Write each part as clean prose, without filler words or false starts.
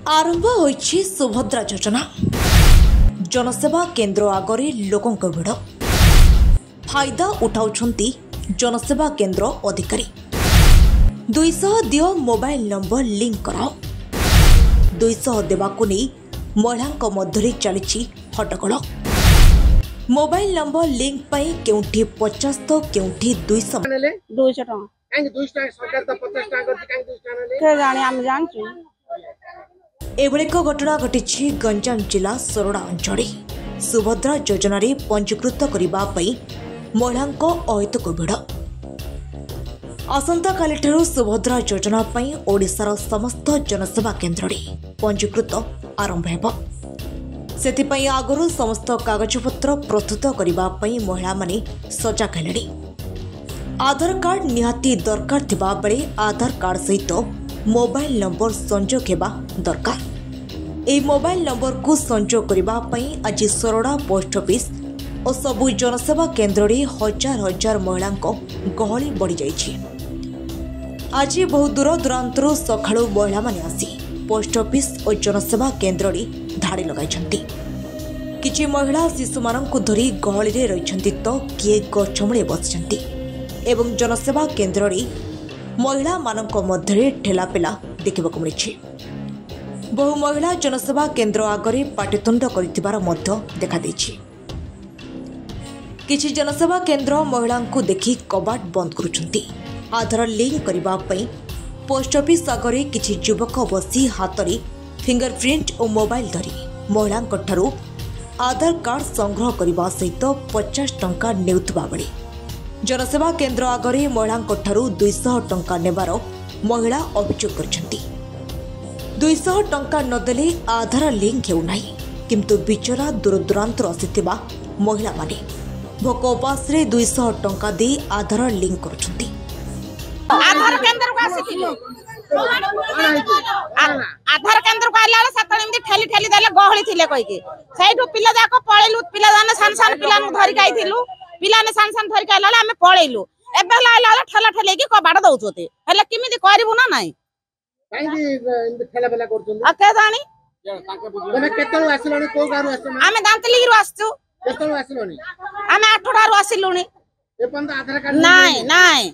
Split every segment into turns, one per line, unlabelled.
आरंभ होइछि सुभद्रा योजना। जनसेवा केन्द्र आगरे लोकों भिड़ फायदा उठाउछंती जनसेवा केन्द्र अधिकारी। 200 दियो मोबाइल नंबर लिंक कराओ। 200 देवाकु नहीं महिलांक मध्यरे चलिछि हट्टगोल। मोबाइल नंबर लिंक पाई केउठी 50 तो केउठी 200
200 टका काहे 200 टका सरकार त 50 टका करछि काहे 200 टका ले के जाने हम जानछु।
एभଳି ଏକ ଘଟଣା ଘଟିଛି ଗଞ୍ଜାମ ଜିଲ୍ଲା ସୋରଡ଼ା ଅଞ୍ଚଳରେ। ସୁଭଦ୍ରା ଯୋଜନାରେ ପଞ୍ଜୀକୃତ କରିବା ପାଇଁ ମହିଳାଙ୍କ ଅହେତୁକ ଭିଡ଼। ଆସନ୍ତାକାଲିଠାରୁ ସୁଭଦ୍ରା ଯୋଜନା ପାଇଁ ଓଡ଼ିଶାର ସମସ୍ତ ଜନସେବା କେନ୍ଦ୍ରରେ ପଞ୍ଜୀକୃତ ଆରମ୍ଭ ହେବ। ସେଥିପାଇଁ ଆଗରୁ ସମସ୍ତ କାଗଜପତ୍ର ପ୍ରସ୍ତୁତ କରିବା ପାଇଁ ମହିଳାମାନେ ସଜାଗ ହେଲେଣି। ଆଧାର କାର୍ଡ ନିହାତି ଦରକାର ଥିବା ବେଳେ ଆଧାର କାର୍ଡ ସହିତ मोबाइल नंबर संजोग हेबा दरकार। ए मोबाइल नंबर को संजोग करबा पई आज सोरड़ा पोस्ट ऑफिस और सबु जनसेवा केन्द्र रे हजार हजार महिला गहली बढ़ी जाइछि। आज बहुत दूर दूरांतर सखाळु महिला माने आसी पोस्ट ऑफिस और जनसेवा केन्द्र रे धाड़ी लगाइछंती। किछि महिला शिशु माननकु धरी गहली रे रहिछंती तो किए गछमुळे बसिछंती एवं जनसेवा केन्द्र रे महिला मानक मध्य ठेलापेला देखा मिली। बहु महिला जनसेवा केन्द्र आगरे पाटितुंड देखा किछि जनसेवा केन्द्र महिला को देखि कबाट बंद करुछंती। आधार लिंक करने पोस्ट ऑफिस आगरे किछि युवक बसी हाथ में फिंगरप्रिंट और मोबाइल धरी महिला आधार कार्ड संग्रह करने सहित 50 टंका नेउथबा बेले जनसेवा केन्द्र आगरे महिला 200 टंका नेबार महिला अभियोग करछंती। 200 टंका नदेले आधार लिंक हेउ नाही, किंतु बिचरा दूर दूरांतर आसिथिबा महिला माने भोक उपास रे 200 टंका दे आधार लिंक करछंती।
आधार केन्द्र को आसिथिले आधार केन्द्र को आइला सतळ एमदी ठेली ठेली देले गहली थिले कहि के सेठो पिला जाको पळेलु पिला जाने सान सान पिला नु धरि गाइथिलु पिला ने सान सान धरि काला आमे पळेलु एबे लाला ठेला ठेले की कबाड दउछोते हले किमिति करबु ना नाही
काई इन ठेला बेला करछन
आ के जानी
तमे केतळु आसिलोनी को गारु आसनो
आमे दांतलीगिरु आसछु
केतळु आसिलोनी
आमे 8 डारु आसिलुनी
ए पंद आधार कार्ड
नाही नाही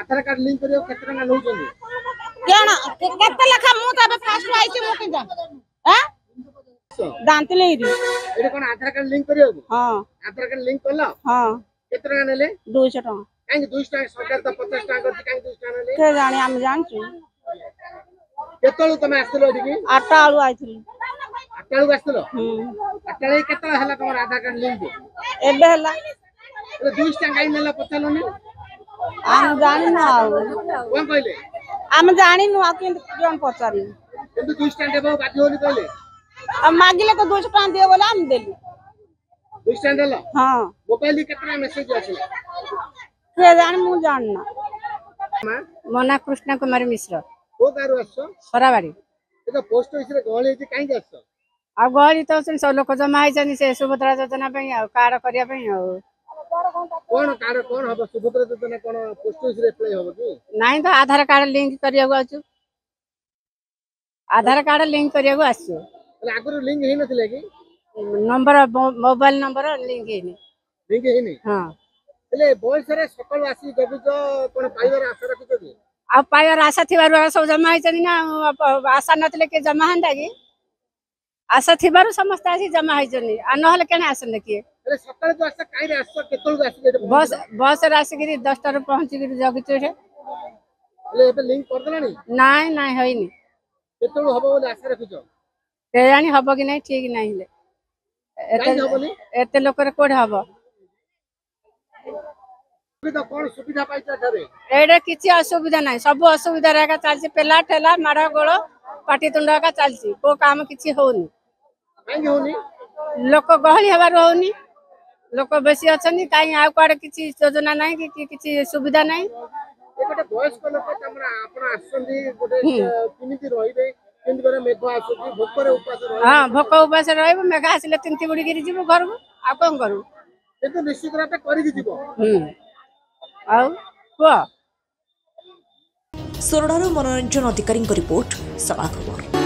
आधार कार्ड लिंक करियो केतना ना लउछन
केना केते लेखा मु तबे फास्ट आइछि मु किजा हैं दांतलीगिरु
एडे कोन आधार कार्ड लिंक करियो
हां
आधार कार्ड लिंक करला
हां
केतना नेले
200 टका
काहे 200 टका सरकार त 50 टका करछि काहे 200 टका नेले
के जाने हम जानछु।
केतळु तमे आस्तिलो एडिकी
8 आलु आइथिलु
8 आलु आस्तिलो 8 आलु केतळा हला तमर आधार कार्ड लिंक
एबे हला
200 टका काई नेला पचलोनी
हम जानि न आउ
कोन कहले
हम जानि न आ किन जोन पचारि
किंतु 200 टका देबो बाध्य होली कहले
अब मागिले तो 200 टका दियो बोला हम देली
200 टका देला
हां
मोबाइल केतना मेसेज आछे
के जानि मु जानना
मना
कृष्ण कुमार मिश्र
को गारु आछो
सराबाड़ी
एतो पोस्ट ऑफिस रे गहली जे काई आछो
आ गहली तो सब लोक जमा है जनी से सुभद्रा योजना पे आ कार्ड करिया पे
कोन कार्ड कोन हबो सुभद्रा योजना कोन पोस्ट ऑफिस रे अप्लाई हबो कि
नाही तो आधार कार्ड लिंक करिया गो आछु आधार कार्ड लिंक करिया गो आछु
आगुर लिंक हेइ नथिले कि
नंबर मोबाइल नंबर लिंक हेनि
लिंक हेनि
हां
ले बॉयस रे सकल आसी जब जो कोन पाइवर आशा रखितो कि
आ पाइवर आशा थिबार सब जमा है जनी ना आशा नथले के जमा हंदा कि आशा थिबार समस्त आसी जमा है जनी आ नहले केने आसन कि
अरे सकल तो आशा काई रे आसो केतल को आसी
बस रासी गिरी 10 टा रे पहुंची गिरी जगितो रे
ले एबे लिंक कर देलानी
नाही नाही होइनी
केतल हबो बोले आशा रखितो
केजानी हबो कि नहीं ठीक नहीं ले एते लोक रे कोड हबो
सुविधा कोन सुविधा पाइछ ठरे
एडे किछि असुविधा नाही सब असुविधा रेगा चलछि पेला ठेला मारा गोळो पाटी तुंडा का चलछि को काम किछि होनी
काई होनी
लोक गहली हबार होनी लोक बेसी अछनी काई आ कोड किछि योजना नाही कि किछि सुविधा नाही
एकोटे बॉयस को लोक तमरा आपण आसंदी गोटे किमिति रहिबे किंतु करे मेघ आसुची भोकरे उपास रहि
हां भोक उपास रहिबो मेघ आसिले तिंती बुडी गिरी जिवो घर आ कोन करू
एतो निश्चित राते करि दिबो
आउ को
सोरडारू मनोरंजन अधिकारी रिपोर्ट सभा खबर।